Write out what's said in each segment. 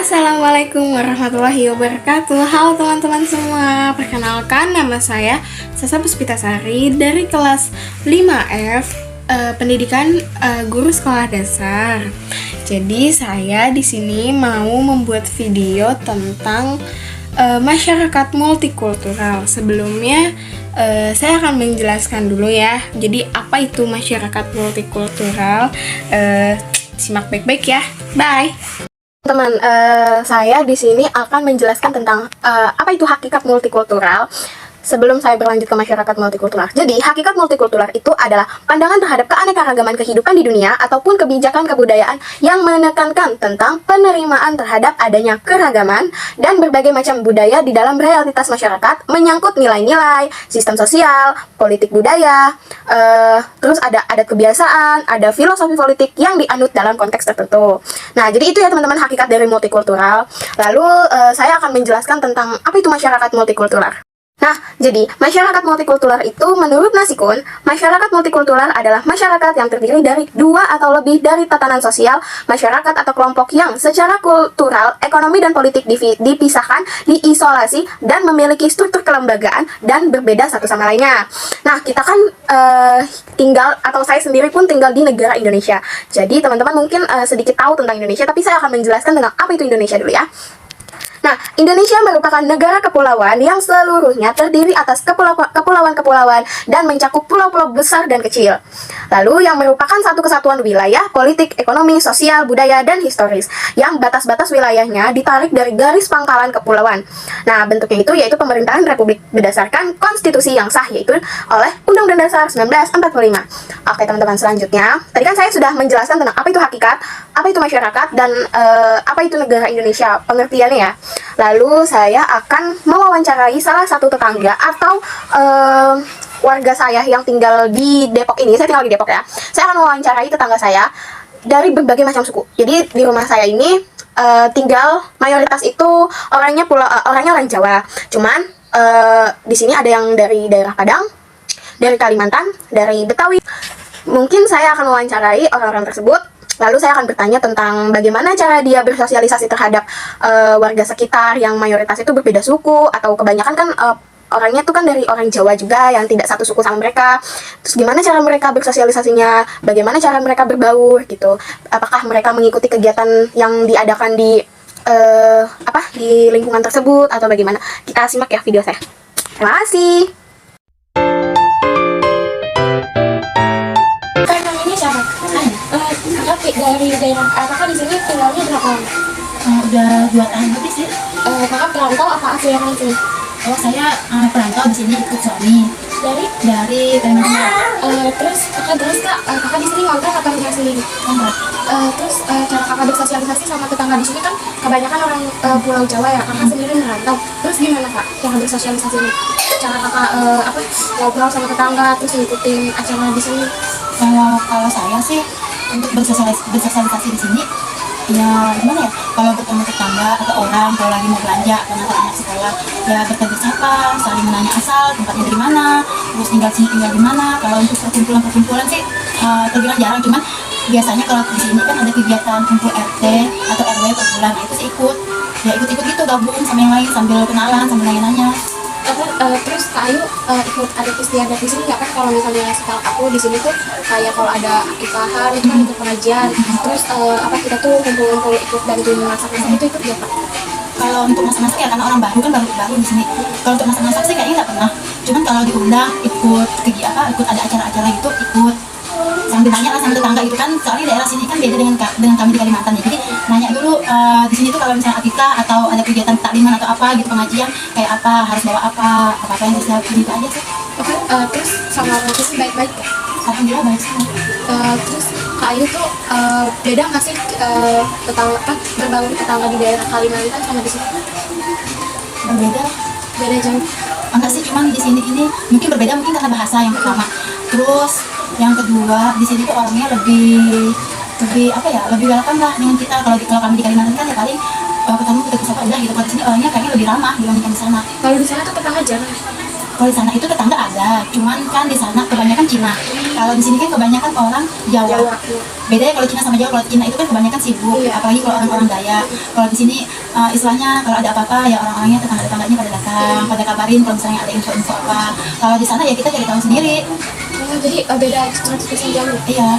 Assalamualaikum warahmatullahi wabarakatuh. Halo teman-teman semua. Perkenalkan, nama saya Sasa Puspitasari dari kelas 5F Pendidikan Guru Sekolah Dasar. Jadi saya di sini mau membuat video tentang masyarakat multikultural. Sebelumnya saya akan menjelaskan dulu ya. Jadi apa itu masyarakat multikultural? Simak baik-baik ya. Bye. Teman, saya di sini akan menjelaskan tentang apa itu hakikat multikultural. Sebelum saya berlanjut ke masyarakat multikultural. Jadi, hakikat multikultural itu adalah pandangan terhadap keanekaragaman kehidupan di dunia ataupun kebijakan kebudayaan yang menekankan tentang penerimaan terhadap adanya keragaman dan berbagai macam budaya di dalam realitas masyarakat, menyangkut nilai-nilai, sistem sosial, politik budaya, terus ada adat kebiasaan, ada filosofi politik yang dianut dalam konteks tertentu. Nah, jadi itu ya teman-teman hakikat dari multikultural. Lalu, saya akan menjelaskan tentang apa itu masyarakat multikultural. Nah, jadi masyarakat multikultural itu menurut Nasikun, masyarakat multikultural adalah masyarakat yang terdiri dari dua atau lebih dari tatanan sosial, masyarakat atau kelompok yang secara kultural, ekonomi, dan politik dipisahkan, diisolasi, dan memiliki struktur kelembagaan dan berbeda satu sama lainnya. Nah, kita kan tinggal, atau saya sendiri pun tinggal di negara Indonesia. Jadi, teman-teman mungkin sedikit tahu tentang Indonesia, tapi saya akan menjelaskan tentang apa itu Indonesia dulu ya. Nah, Indonesia merupakan negara kepulauan yang seluruhnya terdiri atas kepulauan-kepulauan dan mencakup pulau-pulau besar dan kecil. Lalu yang merupakan satu kesatuan wilayah, politik, ekonomi, sosial, budaya, dan historis, yang batas-batas wilayahnya ditarik dari garis pangkalan kepulauan. Nah, bentuknya itu yaitu pemerintahan republik berdasarkan konstitusi yang sah, yaitu oleh Undang-Undang Dasar 1945. Oke teman-teman, selanjutnya, tadi kan saya sudah menjelaskan tentang apa itu hakikat, apa itu masyarakat, dan apa itu negara Indonesia, pengertiannya ya. Lalu saya akan mewawancarai salah satu tetangga atau warga saya yang tinggal di Depok ini. Saya tinggal di Depok ya. Saya akan mewawancarai tetangga saya dari berbagai macam suku. Jadi di rumah saya ini tinggal mayoritas itu orangnya orang Jawa. Cuman di sini ada yang dari daerah Padang, dari Kalimantan, dari Betawi. Mungkin saya akan mewawancarai orang-orang tersebut. Lalu saya akan bertanya tentang bagaimana cara dia bersosialisasi terhadap warga sekitar yang mayoritas itu berbeda suku, atau kebanyakan kan orangnya tuh kan dari orang Jawa juga yang tidak satu suku sama mereka. Terus gimana cara mereka bersosialisasinya, bagaimana cara mereka berbaur gitu. Apakah mereka mengikuti kegiatan yang diadakan di di lingkungan tersebut atau bagaimana. Kita simak ya video saya. Terima kasih. Namanya siapa? Kakak dari daerah, kakak di sini tinggalnya berapa lama? Udah 2 tahun lebih sih. Kakak perantau apa asli orang sini? Oh, saya perantau di sini ikut suami dari Kalimantan. Terus kakak di sini ngontrak atau tinggal sendiri? Kontrak. Terus cara kakak bersosialisasi sama tetangga di sini kan kebanyakan orang Pulau Jawa ya, kakak sendiri merantau. Terus gimana kak cara bersosialisasinya? Cara kakak ngobrol sama tetangga, terus ngikutin acara di sini? Kalau saya sih untuk bersosialisasi di sini, ya gimana ya? Kalau ketemu tetangga atau orang, kalau lagi mau belanja atau nanti anak sekolah, ya bertegur sapa, saling menanya asal, tempatnya dari mana, terus tinggal di mana. Kalau untuk perkumpulan sih terbilang jarang, cuman biasanya kalau di sini kan ada kegiatan kumpul RT atau RW per bulan, itu sih ikut gitu, gabung sama yang lain sambil kenalan, sambil nanya-nanya. Terus Kak Ayu ikut adat istiadat di sini nggak kan? Kalau misalnya setahu aku di sini tuh kayak kalau ada nikahan itu kan ikut pengajian. Terus kita tuh kumpul-kumpul ikut bantuin masak-masak itu ikut nggak Kak? Kalau untuk masak-masak ya karena orang baru di sini. Kalau untuk masak-masak sih kayaknya nggak pernah. Cuman kalau diundang ikut ikut ada acara-acara gitu ikut. Sambil tanya lah sama tetangga itu kan, soalnya daerah sini kan beda dengan kami di Kalimantan ya. Jadi nanya dulu di sini tuh kalau misalnya akikah atau ada kegiatan takliman atau apa gitu, pengajian kayak apa, harus bawa apa yang bisa gitu aja sih. Oke, terus sama orang sini baik-baik ya? Alhamdulillah baik sih. Terus Kak Ayu tuh beda nggak sih berbaur tetangga di daerah Kalimantan sama di sini? Berbeda. Beda jauh? Enggak sih, cuman di sini ini mungkin berbeda mungkin karena bahasa yang pertama. Terus yang kedua, di sini tuh orangnya lebih welcome lah dengan kita. Kalau kami di Kalimantan kan ya paling ketemu kita sapa udah gitu. Kalau di sini orangnya kayaknya lebih ramah dibandingkan di sana. Kalau di sana tuh tetangga jarang? Kalau di sana itu tetangga ada, cuman kan di sana kebanyakan Cina. Kalau di sini kan kebanyakan orang Jawa. Beda ya kalau Cina sama Jawa. Kalau Cina itu kan kebanyakan sibuk, apalagi kalau orang-orang Dayak. Kalau di sini istilahnya kalau ada apa-apa ya orang-orangnya tetangga-tetangganya pada datang, pada kabarin kalau misalnya ada info-info apa. Kalau di sana ya kita cari tahu sendiri. Jadi beda 100% jauh. Iya.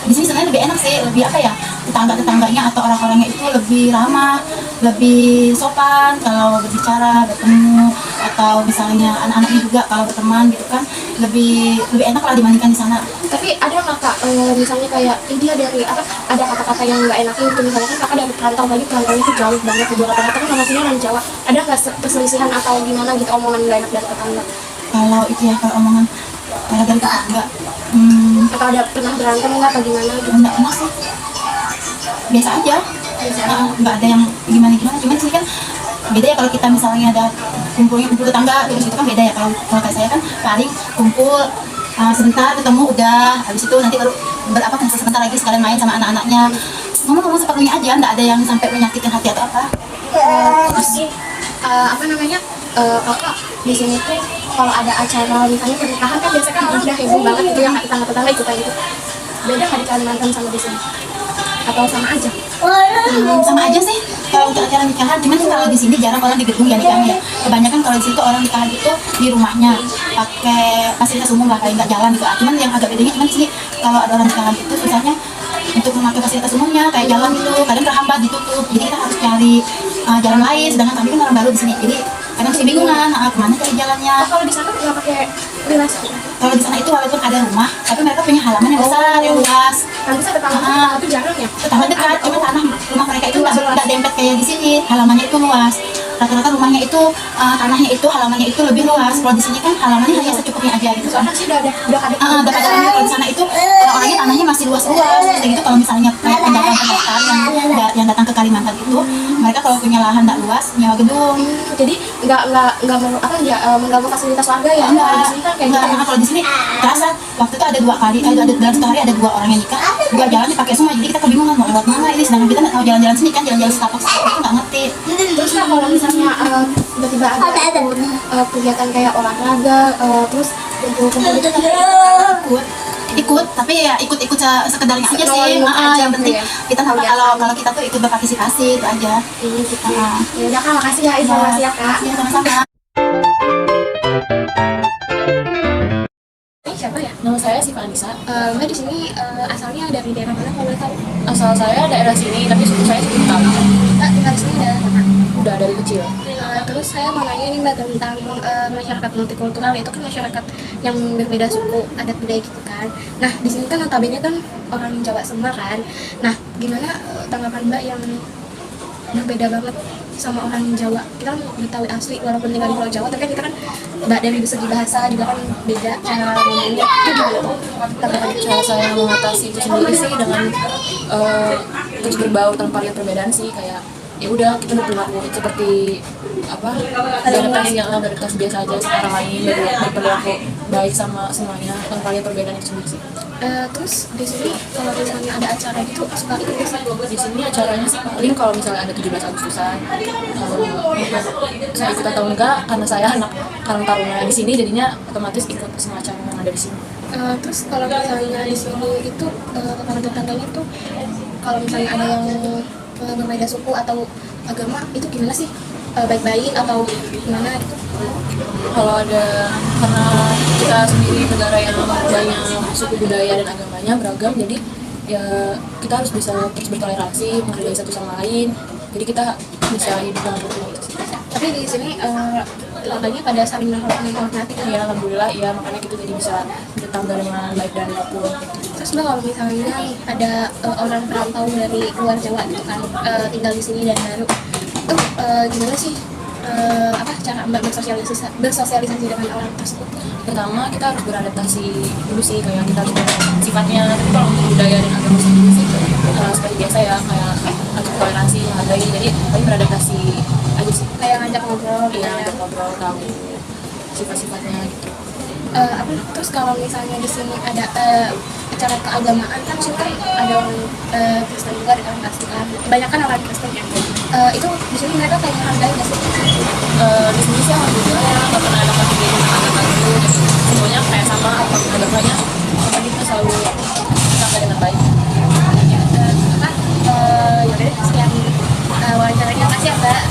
Di sini sebenarnya lebih enak sih, lebih apa ya, tetangga-tetangganya atau orang-orangnya itu lebih ramah, lebih sopan kalau berbicara, bertemu, atau misalnya anak-anaknya juga kalau berteman gitu kan, lebih enak lah dibandingkan di sana. Tapi ada nggak kak, misalnya kayak dia dari apa, ada kata-kata yang nggak enaknya gitu, misalnya kan kakak dari perantau, tadi perantaunya itu jauh banget gitu, kata-kata kan maksudnya orang Jawa, ada nggak perselisihan atau gimana gitu, omongan nggak enak dari tetangga? Kalau itu ya, kalau omongan dari tetangga, Atau ada pernah berantem nggak atau gimana gitu? enggak pernah sih, biasa aja. Nggak ada yang gimana-gimana, cuman sih kan beda ya kalau kita misalnya ada kumpul tetangga terus itu kan beda ya. Kalau kayak saya kan paling kumpul sebentar, ketemu udah, habis itu nanti baru sebentar lagi sekalian main sama anak-anaknya, ngomong-ngomong seperlunya aja, nggak ada yang sampai menyakitkan hati atau apa. Terus apa namanya, kakak di sini tuh kalau ada acara misalnya pernikahan kan biasanya kan orang udah heboh banget gitu ya, tetangga-tetangga ikutan gitu. Beda nggak di Kalimantan sama di sini? Atau sama aja? Sama aja sih kalau untuk acara nikahan, cuman sih kalau di sini jarang orang di gedung ya nikahnya. Kebanyakan kalau di situ orang nikahan itu di rumahnya pakai fasilitas umum lah, kayak nggak jalan gitu. Cuman yang agak bedanya cuman di sini kalau ada orang nikahan itu susahnya untuk memakai fasilitas umumnya kayak jalan gitu, kadang terhambat, ditutup, jadi kita harus cari jalan lain. Sedangkan kami kan orang baru di sini, jadi kadang kebingungan kemana cari jalannya. Kalau di sana nggak pakai lilas? Kalau di sana itu walaupun ada rumah, tapi mereka punya halaman yang besar, yang luas. Nanti saya tetangga itu jarang ya? Tetangga dekat, cuma tanah rumah mereka itu nggak dempet kayak di sini. Halamannya itu luas. Rata-rata rumahnya itu tanahnya itu halamannya itu lebih luas. Kalau di sini kan halamannya hanya secukupnya aja gitu. Soalnya sih udah ada Udah pada umumnya. Kalau di sana itu orangnya tanahnya masih luas-luas. Kayak gitu kalau misalnya kayak pendatang yang datang ke Kalimantan itu, mereka kalau punya lahan nggak luas, nyewa gedung. Jadi nggak mau apa ya, mengganggu fasilitas warga ya? Enggak, Di sini kan kayak gitu. enggak. Kalau di sini terasa waktu itu ada 2 kali, ada dalam satu hari ada 2 orang yang nikah, 2 jalan dipakai semua, jadi kita kebingungan mau lewat mana ini, sedangkan kita nggak tahu jalan-jalan sini kan, jalan-jalan setapak itu nggak ngerti. Terus kan kalau misalnya tiba-tiba ada kegiatan kayak olahraga, terus kumpul-kumpul itu ikut, tapi ya ikut sekedarnya aja sih. Yang penting ya. kita tahu kalau kita tuh ikut berpartisipasi itu aja. Ya udah kak, makasih ya informasi ya kak. Ya sama-sama. Siapa ya? Nama saya Siva Anissa. Mbak di sini asalnya dari daerah mana kalau boleh tahu? Asal saya daerah sini, tapi suku saya suku Betawi. Mbak tinggal di sini dari mana? Udah dari kecil. Terus saya mau nanya nih Mbak tentang masyarakat multikultural, itu kan masyarakat yang berbeda suku, adat budaya gitu kan. Nah di sini kan notabene kan orang Jawa semua kan. Nah gimana tanggapan Mbak yang berbeda banget sama orang Jawa? Kita kan Betawi asli walaupun tinggal di Pulau Jawa, tapi kan kita kan dari segi bahasa juga kan beda cara ngomongnya. Itu gimana tuh tanggapan? Cara saya mengatasi itu sendiri sih dengan terus berbaur tanpa lihat perbedaan sih, kayak ya udah kita berperilaku seperti apa, adaptasi biasa aja sama orang lain, berperilaku baik sama semuanya tanpa lihat perbedaan itu sendiri sih. Terus di sini kalau misalnya ada acara gitu suka ikut nggak sih? Di sini acaranya sih paling kalau misalnya ada 17 Agustusan, saya ikut atau enggak, karena saya anak Karang Taruna di sini, jadinya otomatis ikut semua acara yang ada di sini. Terus kalau misalnya di sini itu tetangga-tetangganya itu kalau misalnya ada yang berbeda suku atau agama itu gimana sih? Baik-baik atau gimana gitu? Kalau ada, karena kita sendiri negara yang banyak suku budaya dan agamanya beragam, jadi ya kita harus bisa terus bertoleransi, menghargai satu sama lain, jadi kita bisa hidup dengan rukun. Tapi di sini tetangganya pada saling menghormati kan? Ya alhamdulillah ya, makanya kita jadi bisa bertetangga dengan baik dan apapun. Terus Mbak kalau misalnya nih ada orang perantau dari luar Jawa gitu kan, tinggal di sini dan baru itu gimana sih cara Mbak bersosialisasi dengan orang tersebut? Pertama kita harus beradaptasi dulu sih, kayak kita harus beradaptasi sifatnya. Tapi kalau untuk budaya dan agama sendiri sih seperti biasa ya, kayak untuk toleransi, menghargai, jadi paling beradaptasi aja sih. Kayak ngajak ngobrol gitu Iya, ya? ngajak ngobrol, tahu sifat-sifatnya gitu. Terus kalau misalnya di sini ada acara keagamaan kan sih kan ada orang Kristen juga di dalam pasti kan, kebanyakan orang Kristen ya. Itu di sini mereka kayak menghargai nggak sih? Di sini sih alhamdulillah ya nggak pernah ada konflik agama gitu, jadi semuanya kayak sama apapun agamanya sama gitu selalu sama dengan baik. Ya, apa? Ya udah deh, sekian wawancaranya, makasih ya Mbak.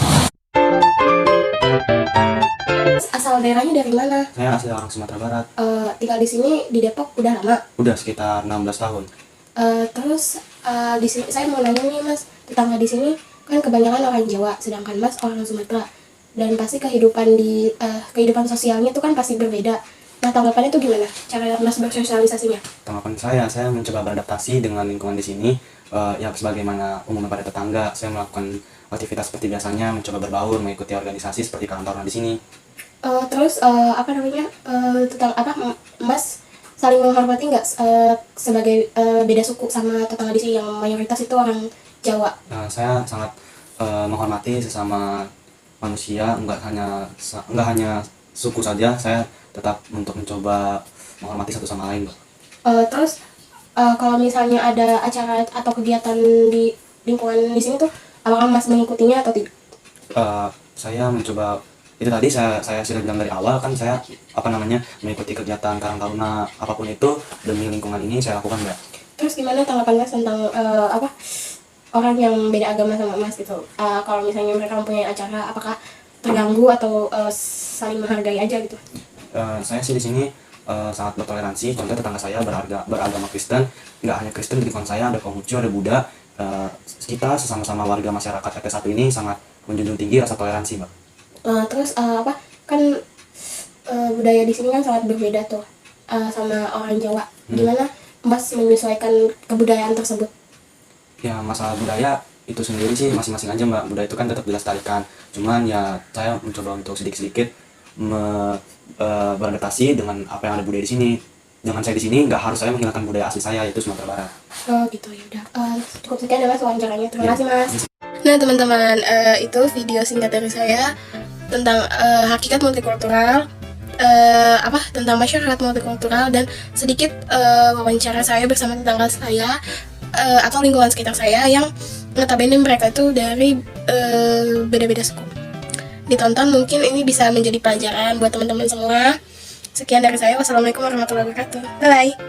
Asal daerahnya dari mana? Saya asli orang Sumatera Barat. Tinggal di sini di Depok udah lama. Udah sekitar 16 tahun. Terus di sini saya mau nanya nih Mas, tetangga di sini kan kebanyakan orang Jawa, sedangkan Mas orang Sumatera. Dan pasti kehidupan sosialnya itu kan pasti berbeda. Nah, tanggapannya itu gimana? Cara Mas bersosialisasinya? Tanggapan saya mencoba beradaptasi dengan lingkungan di sini. Ya sebagaimana umumnya pada tetangga, saya melakukan aktivitas seperti biasanya, mencoba berbaur, mengikuti organisasi seperti kantoran di sini. Terus apa namanya? Tentang apa Mas saling menghormati nggak sebagai beda suku sama tetangga di sini yang mayoritas itu orang Jawa? Saya sangat menghormati sesama manusia, enggak hanya suku saja. Saya tetap untuk mencoba menghormati satu sama lain, Mbak. Terus kalau misalnya ada acara atau kegiatan di lingkungan di sini tuh, apakah Mas mengikutinya atau tidak? Saya mencoba itu tadi saya sudah bilang dari awal kan, saya mengikuti kegiatan Karang Taruna apapun itu demi lingkungan ini saya lakukan, Mbak. Terus gimana tanggapan Mas tentang orang yang beda agama sama Mas gitu? Kalau misalnya mereka mempunyai acara, apakah terganggu atau saling menghargai aja gitu? Saya sih di sini sangat bertoleransi. Contoh tetangga saya beragama Kristen, nggak hanya Kristen, di lingkungan saya ada Konghucu, ada Buddha. Kita sesama-sama warga masyarakat RT 1 ini sangat menjunjung tinggi rasa toleransi, Mbak. Terus kan budaya di sini kan sangat berbeda tuh sama orang Jawa. Gimana Mas menyesuaikan kebudayaan tersebut? Ya masalah budaya itu sendiri sih masing-masing aja, Mbak. Budaya itu kan tetap dilestarikan. Cuman ya saya mencoba untuk sedikit-sedikit beradaptasi dengan apa yang ada budaya di sini. Dengan saya di sini nggak harus saya menghilangkan budaya asli saya, yaitu Sumatera Barat. Oh gitu, ya udah. Cukup sekian ya Mas wawancaranya. Terima Ya. kasih Mas. Nah teman-teman, itu video singkat dari saya tentang hakikat multikultural, tentang masyarakat multikultural, dan sedikit wawancara saya bersama tetangga saya atau lingkungan sekitar saya yang notabene mereka itu dari beda-beda suku. Ditonton, mungkin ini bisa menjadi pelajaran buat teman-teman semua. Sekian dari saya, wassalamualaikum warahmatullahi wabarakatuh. Bye.